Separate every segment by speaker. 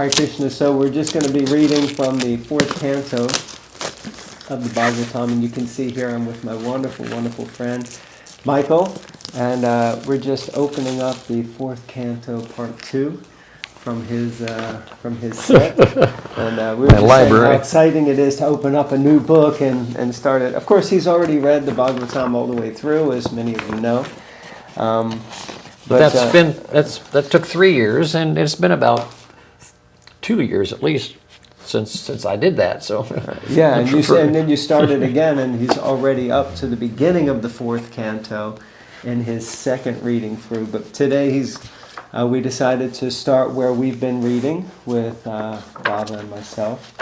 Speaker 1: Hare Krishna. So we're just going to be reading from the 4th canto of the Bhagavatam, and you can see here I'm with my wonderful, wonderful friend Michael, and we're just opening up the 4th canto, part 2, from his set, and we were just saying how exciting it is to open up a new book and start it. Of course, he's already read the Bhagavatam all the way through, as many of you know. But
Speaker 2: that took 3 years, and it's been about 2 years at least since I did that. So
Speaker 1: yeah, and then you started again, and he's already up to the beginning of the 4th canto in his 2nd reading through. But today we decided to start where we've been reading with Bhava and myself,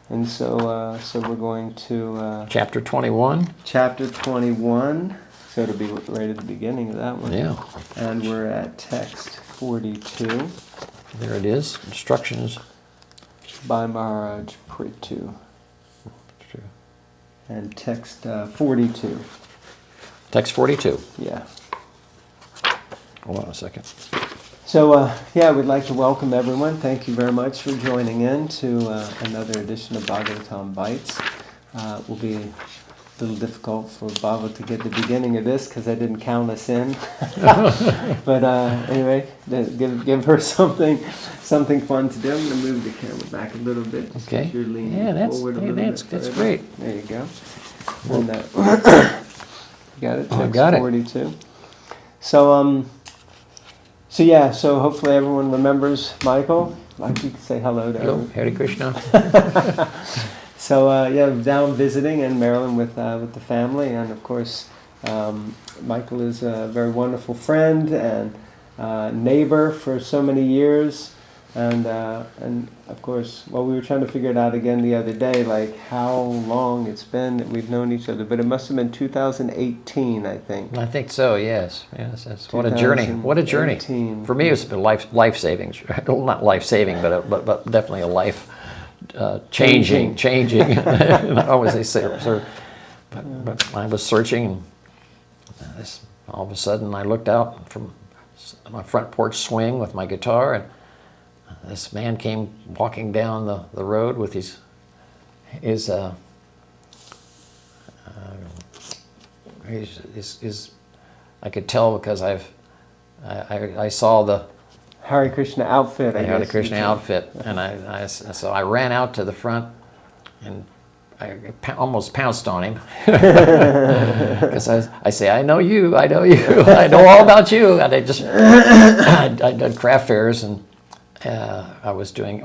Speaker 1: and so we're going to
Speaker 2: chapter 21.
Speaker 1: Chapter 21. So it'll be right at the beginning of that one.
Speaker 2: Yeah.
Speaker 1: And we're at text 42.
Speaker 2: There it is. Instructions
Speaker 1: by Maharaj Prithu. And text 42.
Speaker 2: Text 42.
Speaker 1: Yeah.
Speaker 2: Hold on a second.
Speaker 1: So, we'd like to welcome everyone. Thank you very much for joining in to another edition of Bhagavatam Bites. It will be a little difficult for Bhava to get the beginning of this because I didn't count us in. But anyway, give her something fun to do. I'm going to move the camera back a little bit. Just
Speaker 2: okay.
Speaker 1: You're leaning forward a little bit.
Speaker 2: That's great.
Speaker 1: There you go. And, you got it? Text
Speaker 2: I got
Speaker 1: 42.
Speaker 2: it.
Speaker 1: So hopefully everyone remembers Michael. Like you can say hello to everyone.
Speaker 2: Hare Krishna.
Speaker 1: So down visiting in Maryland with the family, and of course Michael is a very wonderful friend and neighbor for so many years, and of course, we were trying to figure it out again the other day, like how long it's been that we've known each other, but it must have been 2018, I think.
Speaker 2: I think so. Yes. That's what a journey. What a journey. For me, it's been life saving. Well, not life saving, but definitely a life. Changing. I always say, but I was searching, and all of a sudden I looked out from my front porch swing with my guitar, and this man came walking down the road with his I could tell because I saw the
Speaker 1: Hare Krishna outfit, I guess.
Speaker 2: Hare Krishna outfit, and so I ran out to the front, and I almost pounced on him because I say, I know you, I know all about you, and I did craft fairs, and I was doing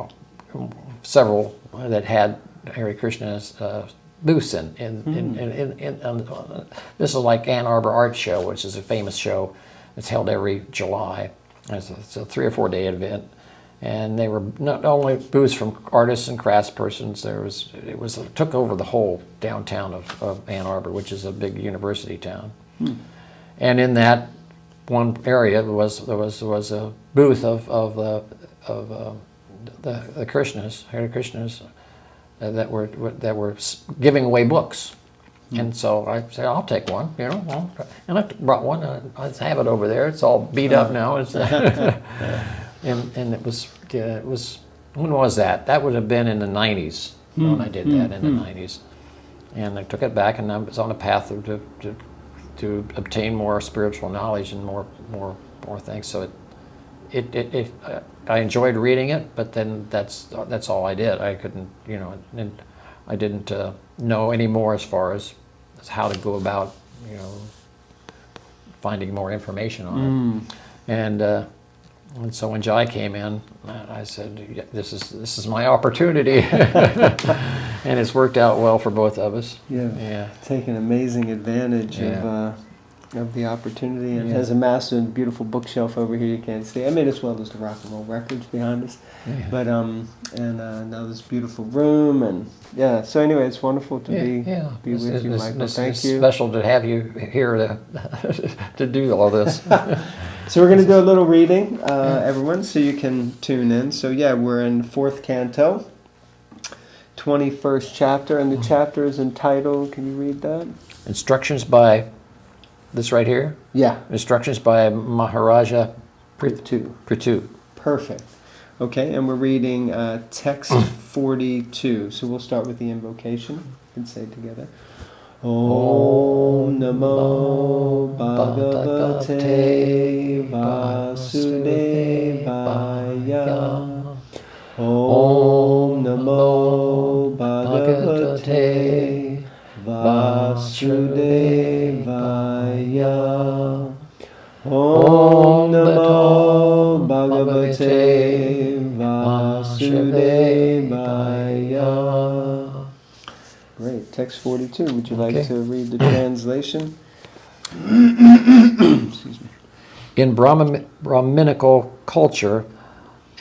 Speaker 2: several that had Hare Krishna's booths in this is like Ann Arbor Art Show, which is a famous show. It's held every July. It's a 3 or 4 day event, and they were not only booths from artists and craftspersons. It took over the whole downtown of Ann Arbor, which is a big university town. And in that one area there was a booth of the Krishnas, Hare Krishnas, that were giving away books. And so I said, I'll take one, and I brought one. I have it over there. It's all beat up now. It's and it was when was that? That would have been in the 90s when I did that, in the 90s. And I took it back, and I was on a path to obtain more spiritual knowledge and more things. So I enjoyed reading it, but then that's all I did. I couldn't, and I didn't know any more as far as how to go about, finding more information on it. And so when Jai came in, I said, "This is my opportunity," and it's worked out well for both of us.
Speaker 1: Yeah. Taking amazing advantage of the opportunity, and has a massive, beautiful bookshelf over here you can't see. I mean, as well as the rock and roll records behind us. But and now this beautiful room, and so anyway, it's wonderful to be with you, Michael. Thank you.
Speaker 2: It's special to have you here to do all this.
Speaker 1: So we're going to do a little reading, everyone, so you can tune in. So we're in 4th canto, 21st chapter, and the chapter is entitled, can you read that?
Speaker 2: Instructions by, this right here?
Speaker 1: Yeah.
Speaker 2: Instructions by Maharaja
Speaker 1: Prithu.
Speaker 2: Prithu.
Speaker 1: Perfect. Okay, and we're reading text 42. So we'll start with the invocation and say together. Om Namo Bhagavate Vasudevaya. Om Namo Bhagavate Vasudevaya. Om Namo Bhagavate Vasudevaya. Great. Text 42. Would you like to read the translation? Excuse me.
Speaker 2: In Brahminical culture,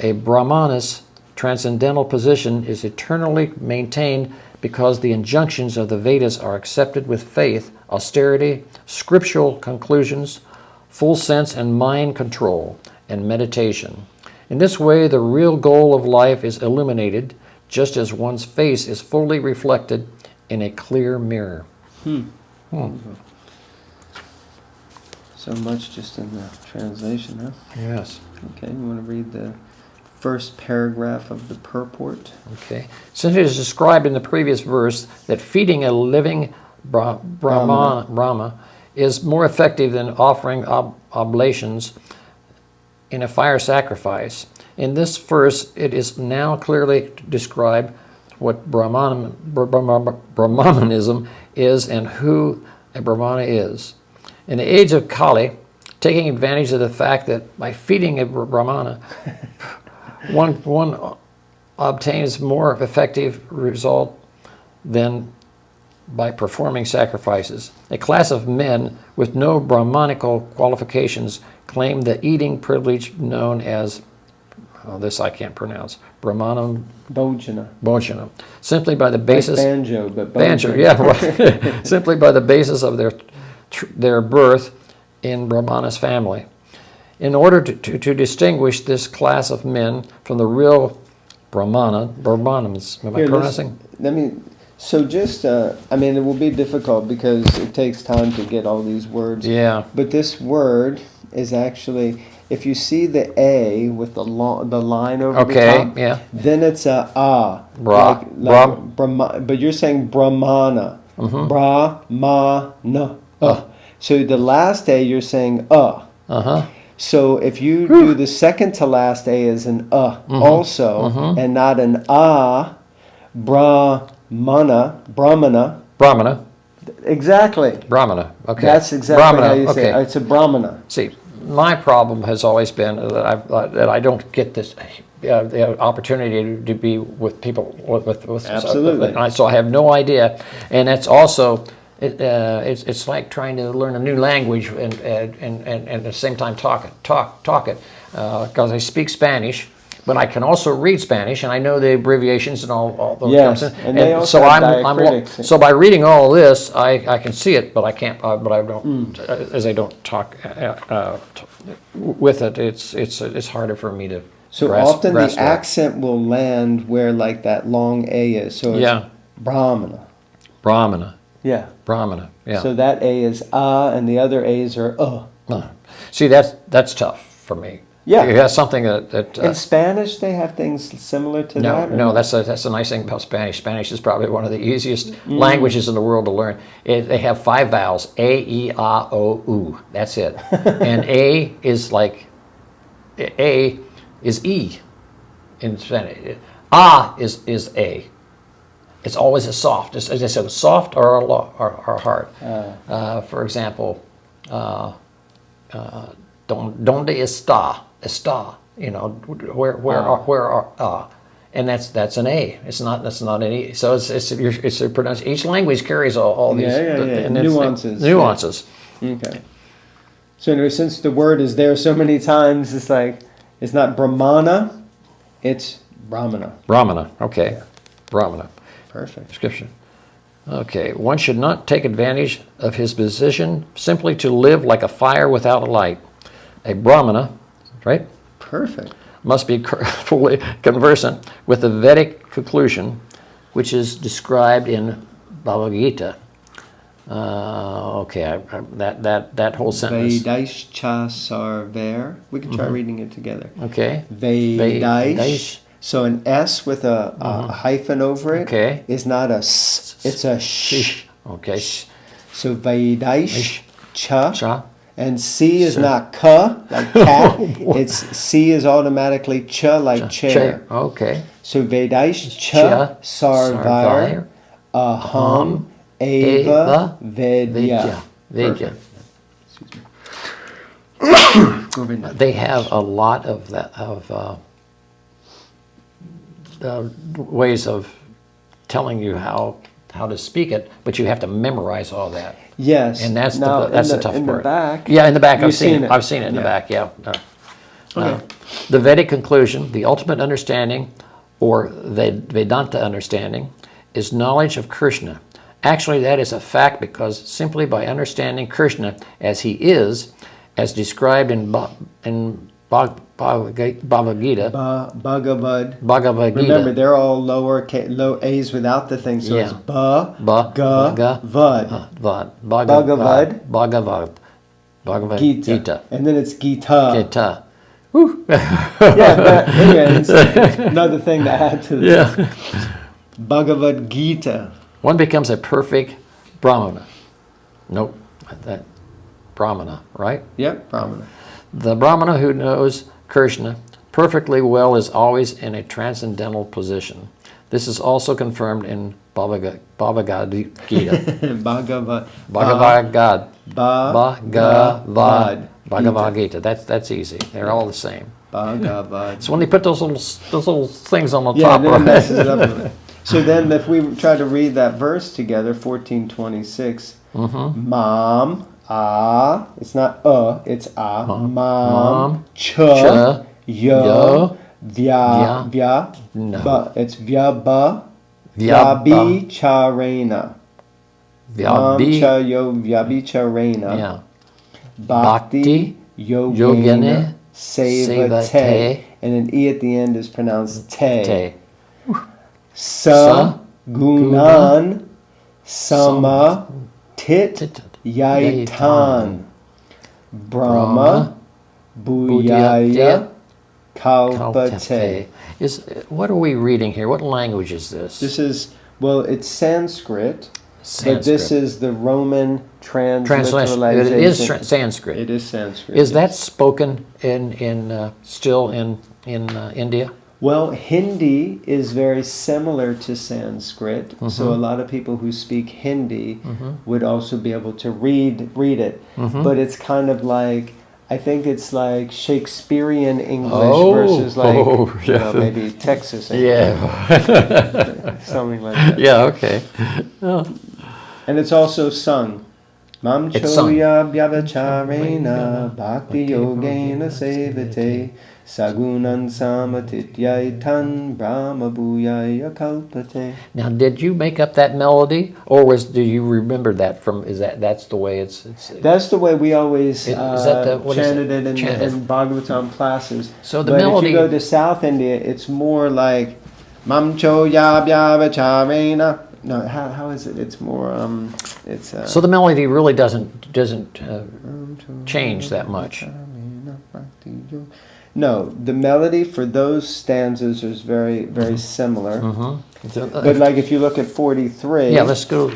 Speaker 2: a Brahmana's transcendental position is eternally maintained because the injunctions of the Vedas are accepted with faith, austerity, scriptural conclusions, full sense and mind control, and meditation. In this way, the real goal of life is illuminated, just as one's face is fully reflected in a clear mirror.
Speaker 1: So much just in the translation, huh?
Speaker 2: Yes.
Speaker 1: Okay, you want to read the first paragraph of the purport?
Speaker 2: Okay. Since it is described in the previous verse that feeding a living Brahma is more effective than offering oblations in a fire sacrifice, in this verse it is now clearly described what Brahmanism is and who a Brahmana is. In the age of Kali, taking advantage of the fact that by feeding a Brahmana, one obtains more effective result than by performing sacrifices. A class of men with no Brahmanical qualifications claim the eating privilege known as, this I can't pronounce, Brahmanam Bhojana, simply by the basis...
Speaker 1: Like banjo, but
Speaker 2: banjo, yeah, right. Simply by the basis of their birth in Brahmana's family. In order to distinguish this class of men from the real Brahmanams, am I pronouncing?
Speaker 1: So just, it will be difficult because it takes time to get all these words.
Speaker 2: Yeah.
Speaker 1: But this word is actually, if you see the A with the line over the top, then it's a but you're saying Brahmana. Brahmana. So the last A you're saying So if you do the second to last A as an also, and not an Brahmana. Exactly.
Speaker 2: Brahmana. Okay.
Speaker 1: That's exactly
Speaker 2: Brahmana.
Speaker 1: how you say it. It's a Brahmana.
Speaker 2: See, my problem has always been that I don't get this the opportunity to be with people with
Speaker 1: Absolutely.
Speaker 2: so I have no idea, and it's also it's like trying to learn a new language and at the same time talk it because I speak Spanish. But I can also read Spanish, and I know the abbreviations and all those terms.
Speaker 1: And they also
Speaker 2: so
Speaker 1: have
Speaker 2: diacritics. So by reading all this, I can see it, but I can't. But I don't, as I don't talk with it. It's harder for me to.
Speaker 1: So often the accent will land where like that long A is. So it's Brahmana.
Speaker 2: Brahmana.
Speaker 1: Yeah.
Speaker 2: Brahmana. Yeah.
Speaker 1: So that A is and the other A's are
Speaker 2: See, that's tough for me.
Speaker 1: Yeah.
Speaker 2: It has something that
Speaker 1: in Spanish they have things similar to that?
Speaker 2: No, that's the nice thing about Spanish. Spanish is probably one of the easiest languages in the world to learn. They have 5 vowels, A, E, A, O, U. That's it. And A is like, A is E in Spanish. A is A. It's always a soft. As I said, soft or hard. For example, ¿Dónde está? Está, where are, and that's an A. That's not an E. So it's a pronunciation. Each language carries all these
Speaker 1: nuances.
Speaker 2: Nuances.
Speaker 1: Yeah. Okay. So anyway, since the word is there so many times, it's like it's not Brahmana, it's Brahmana.
Speaker 2: Brahmana. Okay. Yeah. Brahmana.
Speaker 1: Perfect.
Speaker 2: Description. Okay. One should not take advantage of his position simply to live like a fire without a light. A Brahmana, right?
Speaker 1: Perfect.
Speaker 2: Must be fully conversant with the Vedic conclusion, which is described in Bhagavad Gita. Okay, that whole sentence.
Speaker 1: Vedaischa sarver. We can try reading it together.
Speaker 2: Okay.
Speaker 1: Vedaish. So an S with a hyphen over it
Speaker 2: Okay.
Speaker 1: is not a S, it's a sh.
Speaker 2: Okay.
Speaker 1: So Vedaish cha.
Speaker 2: Cha.
Speaker 1: And C is not ka, like cat. It's C is automatically cha, like chair.
Speaker 2: Okay.
Speaker 1: So Vedaish cha sarvar aham eva vedya.
Speaker 2: Vedya. They have a lot of that ways of telling you how to speak it, but you have to memorize all that.
Speaker 1: Yes.
Speaker 2: And that's
Speaker 1: now,
Speaker 2: the tough part.
Speaker 1: In the back.
Speaker 2: Yeah, in the back. I've seen it.
Speaker 1: it.
Speaker 2: I've seen it in the back. Yeah.
Speaker 1: Okay.
Speaker 2: The Vedic conclusion, the ultimate understanding, or Vedanta understanding, is knowledge of Krishna. Actually, that is a fact because simply by understanding Krishna as he is, as described in Bhagavad Gita.
Speaker 1: Bhagavad.
Speaker 2: Bhagavad Gita.
Speaker 1: Remember, they're all low A's without the thing, so it's Bhagavad.
Speaker 2: Bhagavad
Speaker 1: Gita.
Speaker 2: Gita.
Speaker 1: And then it's Gita.
Speaker 2: Gita.
Speaker 1: Yeah, but anyways, another thing to add to this.
Speaker 2: Yeah.
Speaker 1: Bhagavad Gita.
Speaker 2: One becomes a perfect Brahmana. Nope. That Brahmana, right?
Speaker 1: Yep, Brahmana.
Speaker 2: The Brahmana who knows Krishna perfectly well is always in a transcendental position. This is also confirmed in Bhagavad Gita. Bhagavad Gita. That's easy. They're all the same.
Speaker 1: Bhagavad.
Speaker 2: So when they put those little things on the
Speaker 1: Yeah,
Speaker 2: top,
Speaker 1: then it
Speaker 2: right?
Speaker 1: messes it up a bit. So then if we try to read that verse together, 1426, Mam, it's not it's Mam, Cha, Yo, Vya,
Speaker 2: No.
Speaker 1: it's Vyaba, Vyabi Charena. Mam, Cha, Yo, Vyabi Charena.
Speaker 2: Yeah.
Speaker 1: Bhakti, Yogena, Sevate. And an E at the end is pronounced Te. Sa Gunan Sama Tit Yaitan Brahma Bhuyaya Kalpate.
Speaker 2: What are we reading here? What language is this?
Speaker 1: This is, well, it's Sanskrit, but this is the Roman
Speaker 2: translation.
Speaker 1: transliteration.
Speaker 2: It is Sanskrit.
Speaker 1: It is Sanskrit.
Speaker 2: Is that spoken still in India?
Speaker 1: Well, Hindi is very similar to Sanskrit, so a lot of people who speak Hindi would also be able to read it. But it's kind of like, I think it's like Shakespearean English versus like maybe Texas English.
Speaker 2: Yeah.
Speaker 1: Something like that.
Speaker 2: Yeah, okay.
Speaker 1: And it's also sung. Mam choya vyavacharena bhakti yogena sevate sagunan samatityaitan brahma bhuyaya kalpate.
Speaker 2: Now, did you make up that melody, or do you remember that from? That's the way it's
Speaker 1: That's the way we always
Speaker 2: chanted
Speaker 1: it in Bhagavatam classes.
Speaker 2: So the
Speaker 1: but
Speaker 2: melody.
Speaker 1: if you go to South India, it's more like Mam choya vyavacharena. No, how is it? It's more it's.
Speaker 2: So the melody really doesn't change that much.
Speaker 1: No, the melody for those stanzas is very, very similar. But like if you look at 43...
Speaker 2: Yeah, let's go...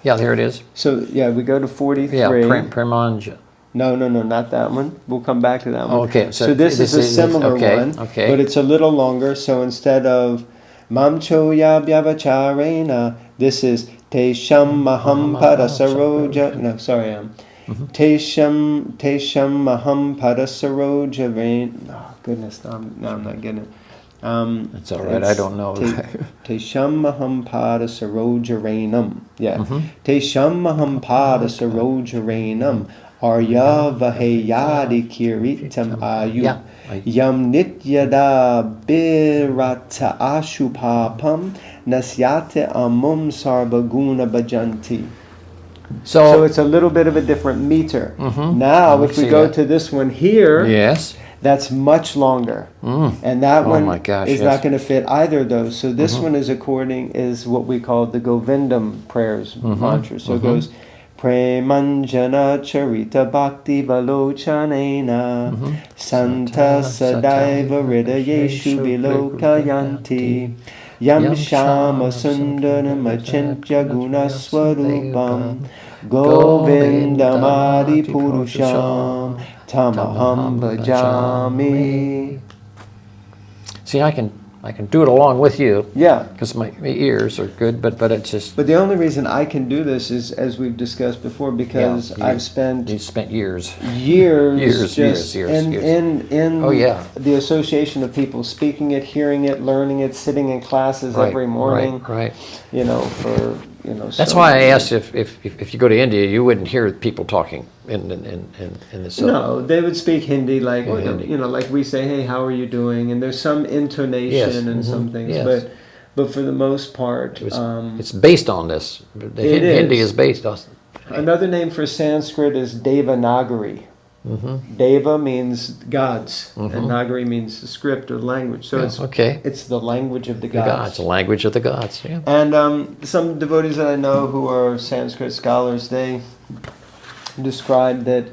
Speaker 2: Yeah, there it is.
Speaker 1: So, yeah, we go to 43.
Speaker 2: Yeah, Premanja.
Speaker 1: No, not that one. We'll come back to that one.
Speaker 2: Okay,
Speaker 1: so this is a similar one, but it's a little longer. So instead of Mam choya vyavacharena, this is Te sham maham parasaroja... No, sorry, Te sham maham parasaroja rain. Oh, goodness, no, I'm not getting it.
Speaker 2: It's all right, I don't know.
Speaker 1: Te sham maham parasaroja rainam. Yeah. Te sham maham parasaroja rainam. Arya vaheyadi kiritam ayu. Yam nityada birata ashupapam nasyate amum sarvaguna bhajanti. So it's a little bit of a different meter. Now, if we go to this one here,
Speaker 2: yes,
Speaker 1: That's much longer, and that
Speaker 2: Oh
Speaker 1: one
Speaker 2: my gosh,
Speaker 1: is
Speaker 2: yes.
Speaker 1: not going to fit either of those. So this one is what we call the Govindam prayers mantra. So it goes, Premanjana Charita Bhakti Valochanena Santa Sadaiva Hridayeshu Vilokayanti Yam Shama Sundaram Achintya Guna Swarupam Govindamadi Purusham Tamaham Bhajami.
Speaker 2: See, I can do it along with you.
Speaker 1: Yeah.
Speaker 2: Because my ears are good, but it's just.
Speaker 1: But the only reason I can do this is, as we've discussed before, because
Speaker 2: Yeah,
Speaker 1: I've spent
Speaker 2: You spent years.
Speaker 1: years
Speaker 2: Years.
Speaker 1: in
Speaker 2: Oh, yeah.
Speaker 1: the association of people speaking it, hearing it, learning it, sitting in classes
Speaker 2: Right,
Speaker 1: every morning.
Speaker 2: Right.
Speaker 1: You know, for
Speaker 2: That's
Speaker 1: so
Speaker 2: why I
Speaker 1: many-
Speaker 2: asked if you go to India, you wouldn't hear people talking in this.
Speaker 1: No, they would speak Hindi like
Speaker 2: Hindi.
Speaker 1: like we say, "Hey, how are you doing?" And there's some intonation
Speaker 2: Yes,
Speaker 1: and some things,
Speaker 2: yes.
Speaker 1: but for the most part,
Speaker 2: It's based on this.
Speaker 1: It
Speaker 2: Hindi
Speaker 1: is.
Speaker 2: is based on.
Speaker 1: another name for Sanskrit is Devanagari. Deva means gods, and Nagari means the script or language. So
Speaker 2: Okay.
Speaker 1: it's the language of the
Speaker 2: The gods, the language of the gods. Yeah.
Speaker 1: And some devotees that I know who are Sanskrit scholars, they described that,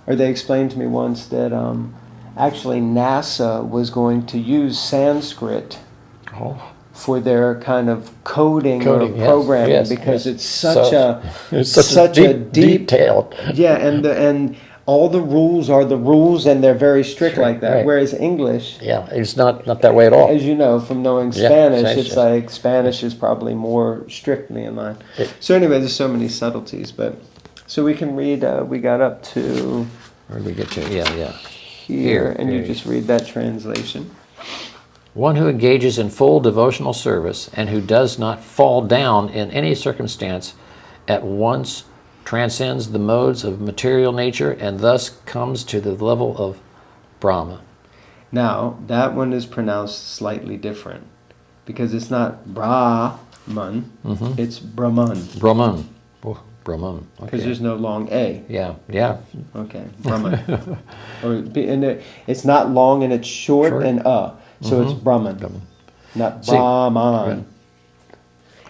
Speaker 1: or they explained to me once that actually NASA was going to use Sanskrit
Speaker 2: Oh.
Speaker 1: for their kind of coding
Speaker 2: Coding,
Speaker 1: or
Speaker 2: yes,
Speaker 1: programming
Speaker 2: yes,
Speaker 1: because
Speaker 2: yes.
Speaker 1: it's such
Speaker 2: It's
Speaker 1: such a deep
Speaker 2: detailed.
Speaker 1: yeah, and all the rules are the rules, and they're very strict
Speaker 2: Sure,
Speaker 1: like that.
Speaker 2: right.
Speaker 1: Whereas English,
Speaker 2: Yeah, it's not that way at all.
Speaker 1: as you know from knowing
Speaker 2: Yeah,
Speaker 1: Spanish,
Speaker 2: Spanish,
Speaker 1: it's
Speaker 2: yeah.
Speaker 1: like Spanish is probably more strictly in line. So anyway, there's so many subtleties, but so we can read. We got up to
Speaker 2: Where did we get to? Yeah.
Speaker 1: here, and you
Speaker 2: Here.
Speaker 1: just read that translation.
Speaker 2: One who engages in full devotional service and who does not fall down in any circumstance at once transcends the modes of material nature and thus comes to the level of Brahma.
Speaker 1: Now that one is pronounced slightly different because it's not Brahman, it's Brahman
Speaker 2: Brahman. Oh, Brahman.
Speaker 1: because
Speaker 2: Okay.
Speaker 1: there's no long A.
Speaker 2: Yeah.
Speaker 1: Okay, Brahman. It's not long and it's short. And so it's Brahman, not
Speaker 2: See,
Speaker 1: Brahman.
Speaker 2: right.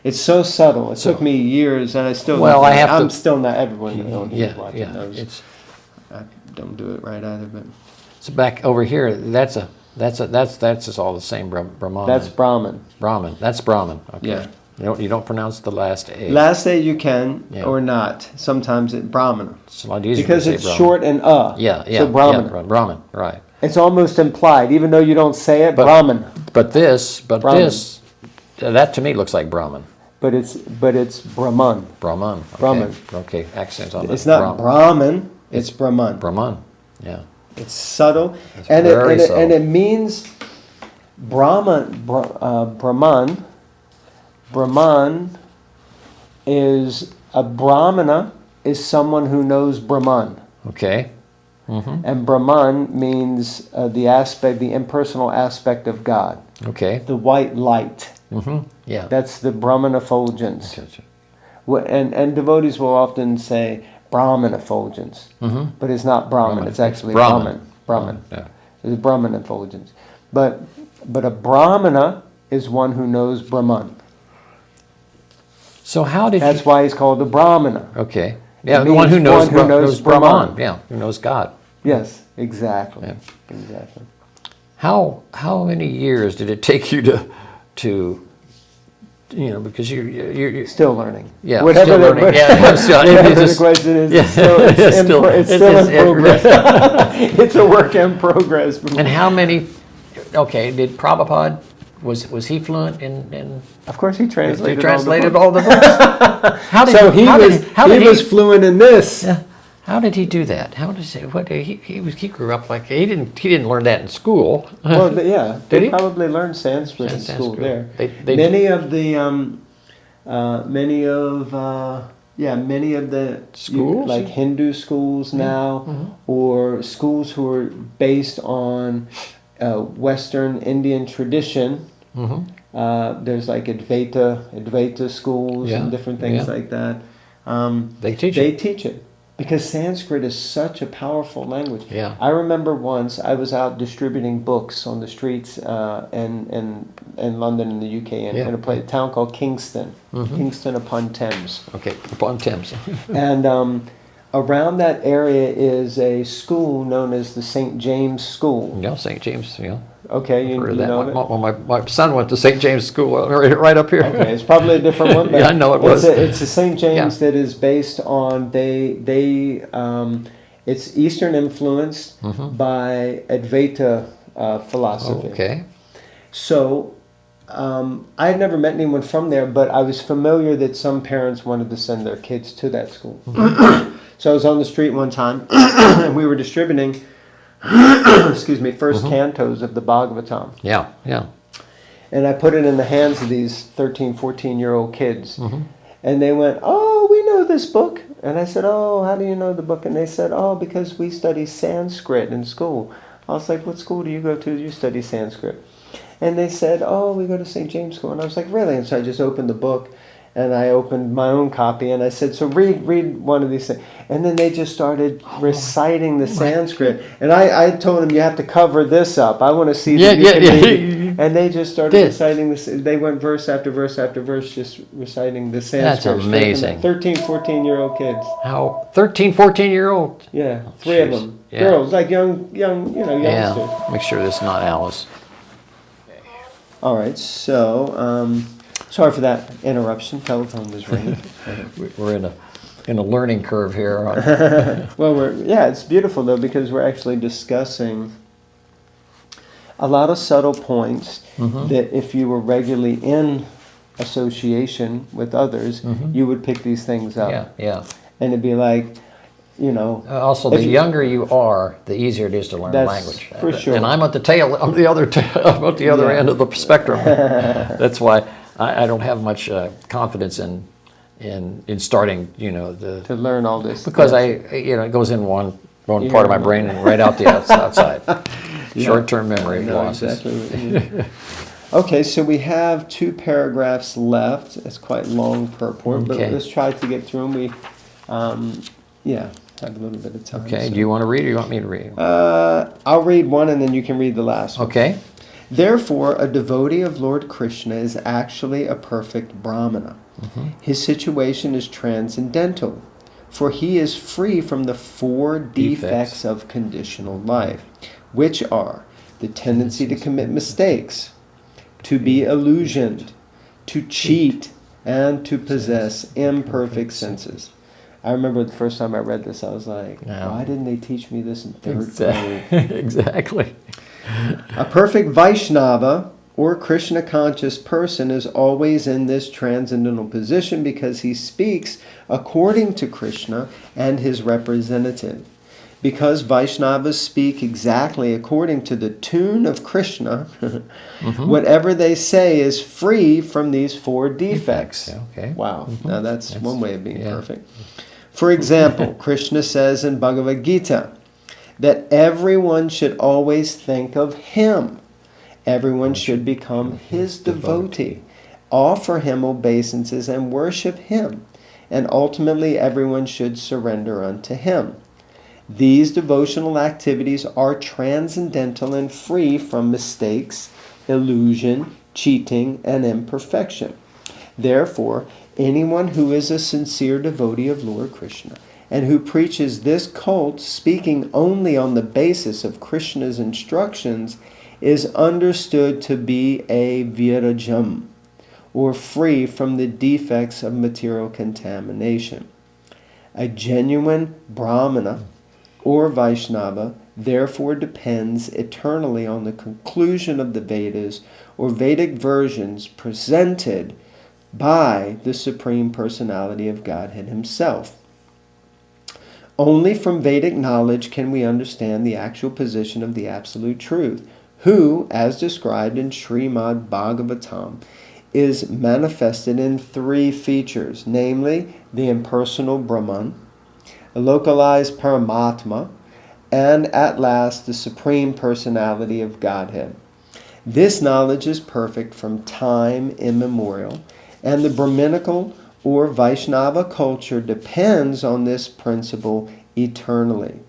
Speaker 1: It's so subtle. It took me years, and I still.
Speaker 2: Well,
Speaker 1: don't-
Speaker 2: I have
Speaker 1: I'm
Speaker 2: to-
Speaker 1: still not everyone who's
Speaker 2: Yeah.
Speaker 1: watching knows.
Speaker 2: It's
Speaker 1: I don't do it right either, but
Speaker 2: so back over here. That's just all the same. Brahman.
Speaker 1: that's Brahman.
Speaker 2: Brahman. That's Brahman. Okay.
Speaker 1: Yeah.
Speaker 2: You don't pronounce the last A.
Speaker 1: Last day you can
Speaker 2: Yeah.
Speaker 1: or not. Sometimes it Brahman
Speaker 2: It's a lot easier
Speaker 1: because
Speaker 2: to say
Speaker 1: it's
Speaker 2: Brahman.
Speaker 1: short and
Speaker 2: Yeah.
Speaker 1: So Brahman.
Speaker 2: Yeah, Brahman. Right.
Speaker 1: It's almost implied, even though you don't say it.
Speaker 2: But-
Speaker 1: Brahman.
Speaker 2: But this,
Speaker 1: Brahman.
Speaker 2: that to me looks like Brahman.
Speaker 1: But it's Brahman.
Speaker 2: Brahman. Okay.
Speaker 1: Brahman.
Speaker 2: Okay, accents on that.
Speaker 1: It's not Brahman. It's Brahman.
Speaker 2: Brahman. Yeah.
Speaker 1: It's subtle,
Speaker 2: It's
Speaker 1: and
Speaker 2: very
Speaker 1: and
Speaker 2: subtle.
Speaker 1: it means Brahman. Brahman. Brahman is a Brahmana is someone who knows Brahman,
Speaker 2: Okay.
Speaker 1: and Brahman means the impersonal aspect of God,
Speaker 2: Okay.
Speaker 1: the white light.
Speaker 2: Yeah.
Speaker 1: That's the Brahman effulgence.
Speaker 2: Gotcha.
Speaker 1: And devotees will often say Brahman effulgence, but it's not Brahman. It's actually
Speaker 2: Brahman.
Speaker 1: Brahman.
Speaker 2: Yeah.
Speaker 1: It's Brahman effulgence. But a Brahmana is one who knows Brahman.
Speaker 2: So how did
Speaker 1: That's
Speaker 2: you?
Speaker 1: why he's called a Brahmana.
Speaker 2: Okay. Yeah,
Speaker 1: It
Speaker 2: the one who
Speaker 1: means
Speaker 2: knows,
Speaker 1: one who knows
Speaker 2: Brahman.
Speaker 1: Brahman.
Speaker 2: Yeah, who knows God.
Speaker 1: Yes, exactly.
Speaker 2: Yeah.
Speaker 1: Exactly.
Speaker 2: How many years did it take you to because you're
Speaker 1: Still learning.
Speaker 2: Yeah,
Speaker 1: Whatever
Speaker 2: still
Speaker 1: the,
Speaker 2: learning. Yeah, I'm still-
Speaker 1: whatever
Speaker 2: it's just-
Speaker 1: the question is,
Speaker 2: yeah,
Speaker 1: it's still, it's
Speaker 2: still-
Speaker 1: it's still
Speaker 2: it's-
Speaker 1: in progress. It's a work in progress.
Speaker 2: And how many? Okay, did Prabhupada was he fluent in?
Speaker 1: Of course, he translated.
Speaker 2: He translated
Speaker 1: all the books.
Speaker 2: all the books. How did
Speaker 1: So he
Speaker 2: how
Speaker 1: was
Speaker 2: did, how did
Speaker 1: he was fluent in this.
Speaker 2: Yeah. How did he do that? How did he grew up like he didn't learn that in school.
Speaker 1: Well, yeah,
Speaker 2: Did
Speaker 1: they
Speaker 2: he?
Speaker 1: probably learned Sanskrit in
Speaker 2: Sanskrit.
Speaker 1: school there.
Speaker 2: They
Speaker 1: many of the many of the
Speaker 2: Schools?
Speaker 1: like Hindu schools now, or schools who are based on Western Indian tradition. There's like Advaita schools
Speaker 2: Yeah,
Speaker 1: and different things
Speaker 2: yeah.
Speaker 1: like that.
Speaker 2: They teach
Speaker 1: They
Speaker 2: it.
Speaker 1: teach it. Because Sanskrit is such a powerful language.
Speaker 2: Yeah.
Speaker 1: I remember once I was out distributing books on the streets in London in the UK in a town called Kingston, Kingston upon Thames.
Speaker 2: Okay, upon Thames.
Speaker 1: And around that area is a school known as the St. James School.
Speaker 2: Yeah, St. James, yeah.
Speaker 1: Okay, you
Speaker 2: Heard of
Speaker 1: know
Speaker 2: that.
Speaker 1: it?
Speaker 2: Well, my son went to St. James School right up here.
Speaker 1: Okay, it's probably a different one. But
Speaker 2: Yeah, I know it was.
Speaker 1: It's a St. James that is based on it's Eastern influenced by Advaita philosophy.
Speaker 2: Okay.
Speaker 1: So I had never met anyone from there, but I was familiar that some parents wanted to send their kids to that school. So I was on the street one time, and we were distributing, first cantos of the Bhagavatam.
Speaker 2: Yeah, yeah.
Speaker 1: And I put it in the hands of these 13, 14-year-old kids. And they went, "Oh, we know this book." And I said, "Oh, how do you know the book?" And they said, "Oh, because we study Sanskrit in school." I was like, "What school do you go to? You study Sanskrit?" And they said, "Oh, we go to St. James School." And I was like, "Really?" And so I just opened the book. And I opened my own copy, and I said, "So read one of these things." And then they just started reciting the Sanskrit. And I told them, "You have to cover this up. I want to see that you can read it." And they just started reciting this. They went verse after verse after verse, just reciting the Sanskrit.
Speaker 2: That's amazing.
Speaker 1: 13, 14-year-old kids.
Speaker 2: How 13, 14-year-old?
Speaker 1: Yeah, three of them.
Speaker 2: Yeah.
Speaker 1: Girls, like young, youngsters.
Speaker 2: Yeah, make sure this is not Alice.
Speaker 1: All right, so... sorry for that interruption. Telephone was ringing.
Speaker 2: We're in a learning curve here.
Speaker 1: Well, it's beautiful though, because we're actually discussing a lot of subtle points that if you were regularly in association with others, you would pick these things up.
Speaker 2: Yeah, yeah.
Speaker 1: And it'd be like,
Speaker 2: Also, the younger you are, the easier it is to learn
Speaker 1: That's
Speaker 2: language.
Speaker 1: for sure.
Speaker 2: And I'm at the other end of the spectrum. That's why I don't have much confidence in starting,
Speaker 1: to learn all this.
Speaker 2: because it goes in one part of my brain and right out the outside. Short-term memory losses.
Speaker 1: Exactly what you mean. Okay, so we have 2 paragraphs left. It's quite long purport, but let's try to get through them. We, have a little bit of time.
Speaker 2: Okay,
Speaker 1: so.
Speaker 2: do you want to read or you want me to read?
Speaker 1: I'll read one and then you can read the last one.
Speaker 2: Okay.
Speaker 1: Therefore, a devotee of Lord Krishna is actually a perfect Brahmana. His situation is transcendental, for he is free from the 4 defects of conditional life, which are the tendency to commit mistakes, to be illusioned, to cheat, and to possess imperfect senses. I remember the first time I read this, I was like, why didn't they teach me this in 3rd grade?
Speaker 2: Exactly.
Speaker 1: A perfect Vaishnava or Krishna conscious person is always in this transcendental position because he speaks according to Krishna and his representative. Because Vaishnavas speak exactly according to the tune of Krishna, whatever they say is free from these 4 defects.
Speaker 2: Okay.
Speaker 1: Wow. Now that's one way of being perfect. For example, Krishna says in Bhagavad Gita that everyone should always think of him. Everyone should become his devotee, offer him obeisances and worship him, and ultimately everyone should surrender unto him. These devotional activities are transcendental and free from mistakes, illusion, cheating, and imperfection. Therefore, anyone who is a sincere devotee of Lord Krishna and who preaches this cult speaking only on the basis of Krishna's instructions is understood to be a virajam, or free from the defects of material contamination. A genuine Brahmana or Vaishnava therefore depends eternally on the conclusion of the Vedas or Vedic versions presented by the Supreme Personality of Godhead himself. Only from Vedic knowledge can we understand the actual position of the Absolute Truth, who, as described in Srimad Bhagavatam, is manifested in 3 features, namely the impersonal Brahman, a localized Paramatma, and at last the Supreme Personality of Godhead. This knowledge is perfect from time immemorial, and the Brahminical or Vaishnava culture depends on this principle eternally.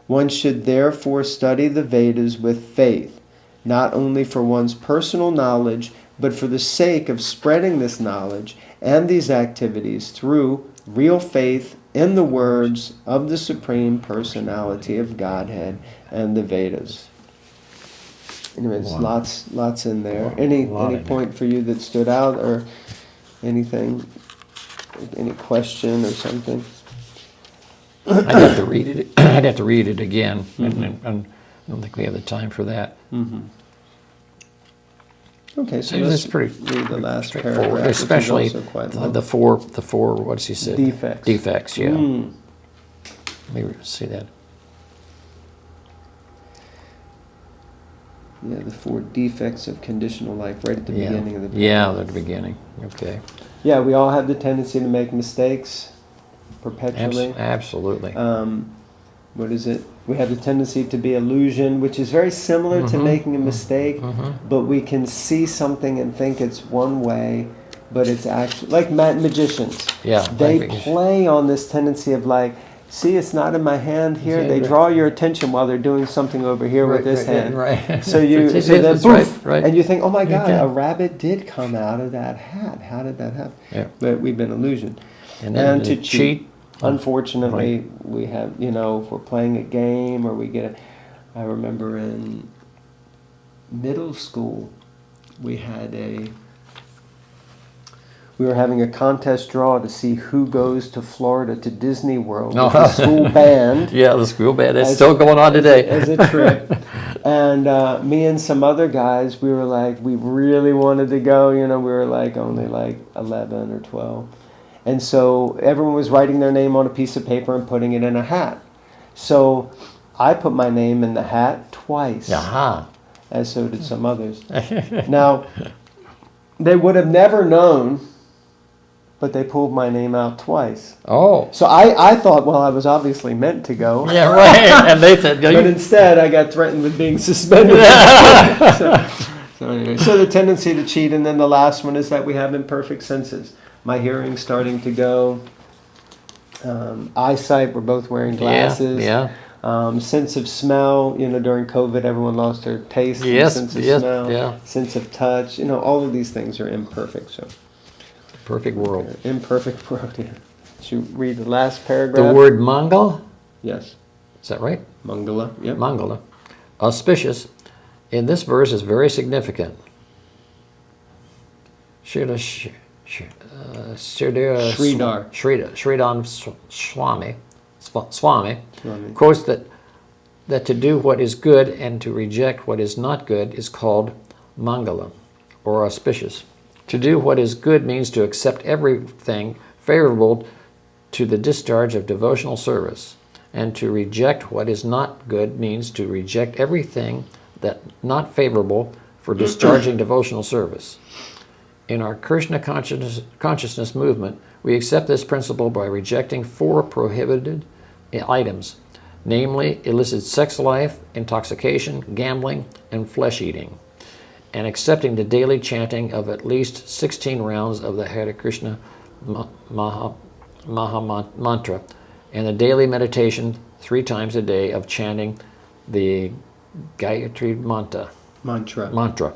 Speaker 1: One should therefore study the Vedas with faith, not only for one's personal knowledge, but for the sake of spreading this knowledge and these activities through real faith in the words of the Supreme Personality of Godhead and the Vedas. Anyways, lots in there. Any point for you that stood out, or anything, any question or something?
Speaker 2: I'd have to read it. I'd have to read it again, and I don't think we have the time for that.
Speaker 1: Okay, so
Speaker 2: It's
Speaker 1: let's
Speaker 2: pretty
Speaker 1: read the last
Speaker 2: straightforward,
Speaker 1: paragraph,
Speaker 2: especially
Speaker 1: which is also quite long.
Speaker 2: the four. What does he say?
Speaker 1: Defects.
Speaker 2: Defects. Yeah. Let me see that.
Speaker 1: Yeah, the 4 defects of conditional life, right at the beginning of the paragraph.
Speaker 2: Yeah, at the beginning. Okay.
Speaker 1: Yeah, we all have the tendency to make mistakes perpetually.
Speaker 2: Absolutely.
Speaker 1: What is it? We have the tendency to be illusioned, which is very similar to making a mistake, but we can see something and think it's one way, but it's actually, like magicians.
Speaker 2: Yeah.
Speaker 1: They play on this tendency of like, see, it's not in my hand here. They draw your attention while they're doing something over here with this hand.
Speaker 2: Right.
Speaker 1: So you,
Speaker 2: That's right.
Speaker 1: and you think, oh my God, a rabbit did come out of that hat. How did that happen?
Speaker 2: Yeah.
Speaker 1: But we've been illusioned.
Speaker 2: And then
Speaker 1: to
Speaker 2: cheat.
Speaker 1: Unfortunately, we have, if we're playing a game or we get it. I remember in middle school, we were having a contest draw to see who goes to Florida to Disney World with the school band.
Speaker 2: Yeah, the school band. It's still going on today.
Speaker 1: As a trip. And me and some other guys, we were like, we really wanted to go. We were like only like 11 or 12. And so everyone was writing their name on a piece of paper and putting it in a hat. So I put my name in the hat twice. As so did some others. Now, they would have never known, but they pulled my name out twice.
Speaker 2: Oh.
Speaker 1: So I thought, well, I was obviously meant to go.
Speaker 2: Yeah, right. And they said,
Speaker 1: but instead, I got threatened with being suspended. So anyway, so the tendency to cheat, and then the last one is that we have imperfect senses. My hearing's starting to go. Eyesight, we're both wearing glasses.
Speaker 2: Yeah.
Speaker 1: Sense of smell, during COVID, everyone lost their taste. Sense of smell.
Speaker 2: Yeah.
Speaker 1: Sense of touch. All of these things are imperfect. So.
Speaker 2: Perfect world.
Speaker 1: Imperfect world, yeah. Should we read the last paragraph?
Speaker 2: The word Mangala?
Speaker 1: Yes.
Speaker 2: Is that right?
Speaker 1: Mangala, yep.
Speaker 2: Mangala. Auspicious. In this verse is very significant. Sridhar Swami quotes that to do what is good and to reject what is not good is called Mangala, or auspicious. To do what is good means to accept everything favorable to the discharge of devotional service, and to reject what is not good means to reject everything that not favorable for discharging devotional service. In our Krishna consciousness movement, we accept this principle by rejecting 4 prohibited items, namely illicit sex life, intoxication, gambling, and flesh eating, and accepting the daily chanting of at least 16 rounds of the Hare Krishna Maha Mantra, and the daily meditation 3 times a day of chanting the Gayatri Mantra.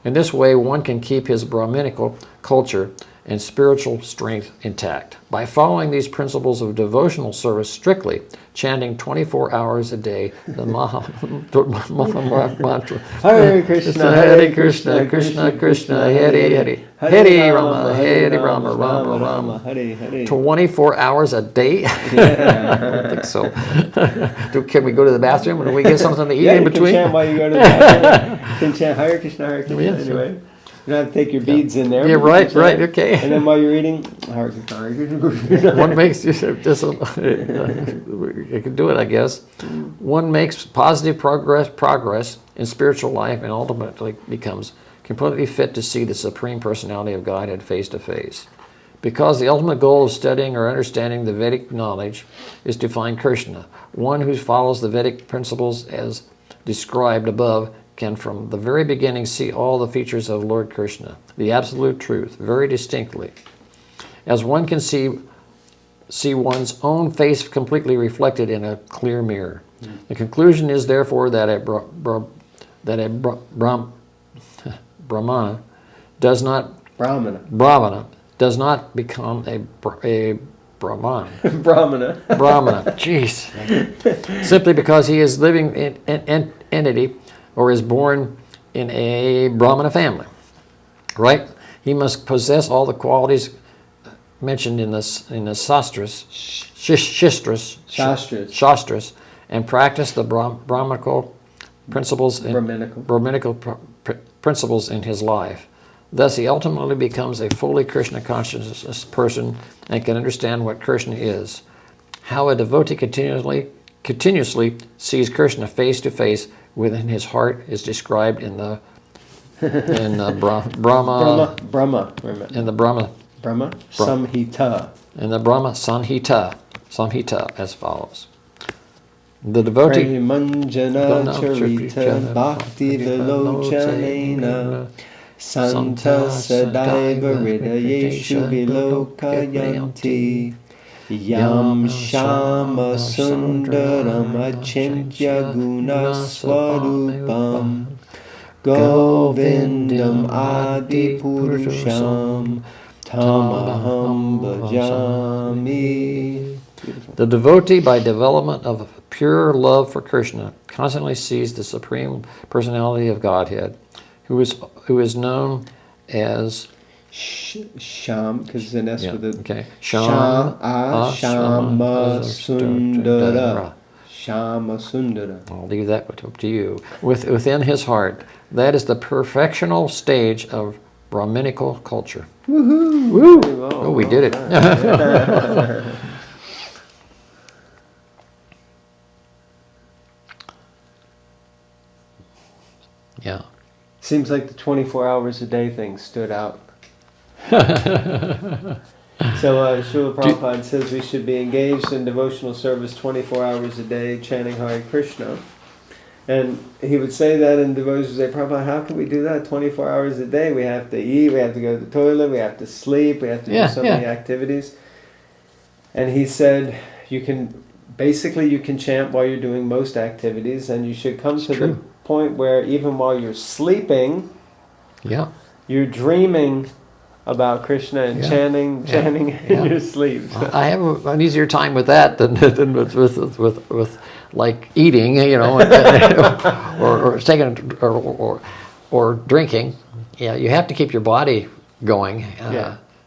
Speaker 2: In this way, one can keep his Brahminical culture and spiritual strength intact. By following these principles of devotional service strictly, chanting 24 hours a day, the Maha Mantra.
Speaker 1: Hare Krishna,
Speaker 2: Hare Krishna, Krishna Krishna, Hare Hare, Hare Rama, Hare Rama, Rama Rama.
Speaker 1: Hare Hare.
Speaker 2: 24 hours a day?
Speaker 1: Yeah.
Speaker 2: I don't think so. Can we go to the bathroom and we get something to eat in between?
Speaker 1: You can chant while you go to the bathroom. You can chant Hare Krishna, Hare Krishna.
Speaker 2: Yes.
Speaker 1: Anyway. You don't have to take your beads in there.
Speaker 2: Yeah, right, okay.
Speaker 1: And then while you're eating, Hare Krishna, Hare Krishna.
Speaker 2: One makes you just, you can do it, I guess. One makes positive progress in spiritual life and ultimately becomes completely fit to see the Supreme Personality of Godhead face to face. Because the ultimate goal of studying or understanding the Vedic knowledge is to find Krishna, one who follows the Vedic principles as described above can from the very beginning see all the features of Lord Krishna, the absolute truth, very distinctly. as one can see one's own face completely reflected in a clear mirror. The conclusion is therefore that a Brahmana does not become a Brahman.
Speaker 1: Brahmana.
Speaker 2: Brahmana, jeez. Simply because he is living in an entity or is born in a Brahmana family. Right? He must possess all the qualities mentioned in the Shastras, and practice the Brahmanical principles principles in his life. Thus, he ultimately becomes a fully Krishna conscious person and can understand what Krishna is. How a devotee continuously sees Krishna face to face within his heart is described in the Brahma
Speaker 1: Samhita.
Speaker 2: In the Brahma Samhita as follows. The devotee
Speaker 1: Premanjana Charita Bhakti Vilochanena Santa Sadaiva Hridayeshu Vilokayanti Yam Shama Sundaram Achintya Guna Swarupam Govindam Adi Purusham Tamaham Bhajami.
Speaker 2: The devotee, by development of pure love for Krishna, constantly sees the Supreme Personality of Godhead, who is known as
Speaker 1: Sham, because it's an S with a
Speaker 2: Shama
Speaker 1: Sundara. Shama Sundara.
Speaker 2: I'll leave that to you. Within his heart, that is the perfectional stage of Brahminical culture.
Speaker 1: Woohoo!
Speaker 2: Woo!
Speaker 1: Well,
Speaker 2: Oh, we did it. Yeah.
Speaker 1: Seems like the 24 hours a day thing stood out. So Srila Prabhupada says we should be engaged in devotional service 24 hours a day, chanting Hare Krishna. And he would say that in devotions, say, Prabhupada, how can we do that 24 hours a day? We have to eat, we have to go to the toilet, we have to sleep, we have to do so many activities. And he said, you can chant while you're doing most activities, and you should come to the point where even while you're sleeping, you're dreaming about Krishna and chanting in your sleep. So.
Speaker 2: I have an easier time with that than with like eating, or taking or drinking. Yeah, you have to keep your body going.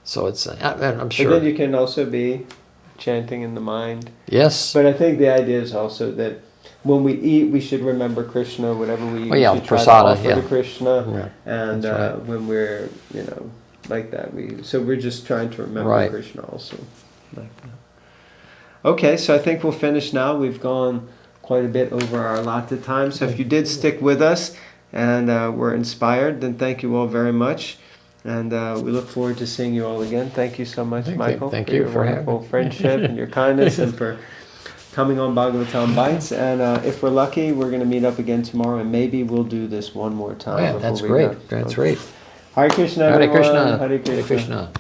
Speaker 2: So it's I'm sure.
Speaker 1: But then you can also be chanting in the mind.
Speaker 2: Yes.
Speaker 1: But I think the idea is also that when we eat, we should remember Krishna. Whatever we eat, we should try to offer to Krishna. And when we're, like that, we're just trying to remember Krishna also. Like that. Okay, so I think we'll finish now. We've gone quite a bit over our allotted time. So if you did stick with us and were inspired, then thank you all very much. And we look forward to seeing you all again. Thank you so much, Michael.
Speaker 2: Thank
Speaker 1: for
Speaker 2: you
Speaker 1: your
Speaker 2: for
Speaker 1: wonderful friendship and your kindness and for coming on Bhagavatam Bites. And if we're lucky, we're going to meet up again tomorrow, and maybe we'll do this one more time.
Speaker 2: That's great. That's great.
Speaker 1: Hare Krishna,
Speaker 2: Hare
Speaker 1: everyone.
Speaker 2: Krishna.
Speaker 1: Hare Krishna.
Speaker 2: Hare Krishna.